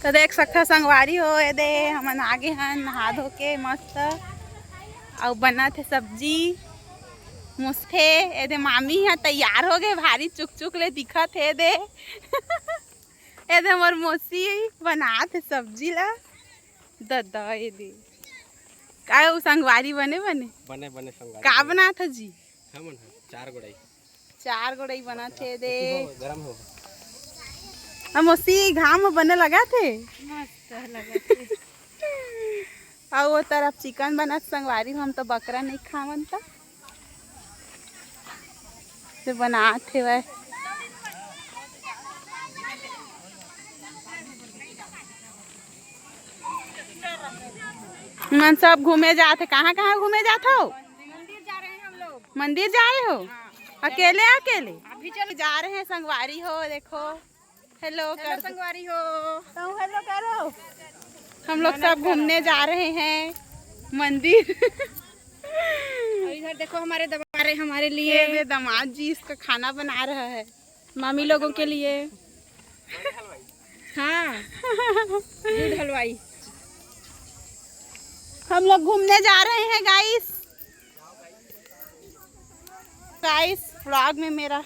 तो देख सकता संगवारी हो ये दे हमन आगे हन नहा धो के मस्त और बना थे सब्जी मुस्थे ये दे मामी यहाँ तैयार हो गए भारी चुक चुक ले दिखा थे दे ये दे मोर मौसी बना थे सब्जी ला ददा ये दे का संगवारी बने बने बने बने संगवारी का बना था जी हमन चार गोड़ाई बना थे दे गरम हो हम मौसी घाम बने लगा थे मस्त लगा थे। और वो तरफ चिकन बना संगवारी हम तो बकरा नहीं खावन तो बना थे वह मन सब घूमे जाते कहाँ कहाँ घूमे जाते हो मंदिर जा रहे हैं हम लोग। मंदिर जा रहे हो अकेले अकेले अभी चलो जा रहे हैं संगवारी हो देखो हेलो कर संगवारी हो। तुम हेलो करो हम लोग सब घूमने जा रहे हैं मंदिर और इधर देखो हमारे दबा रहे हमारे लिए ये दामाद जी इसका खाना बना रहा है मामी लोगों के लिए। हाँ दूध हलवाई। हम लोग घूमने जा रहे हैं गाइस व्लॉग में मेरा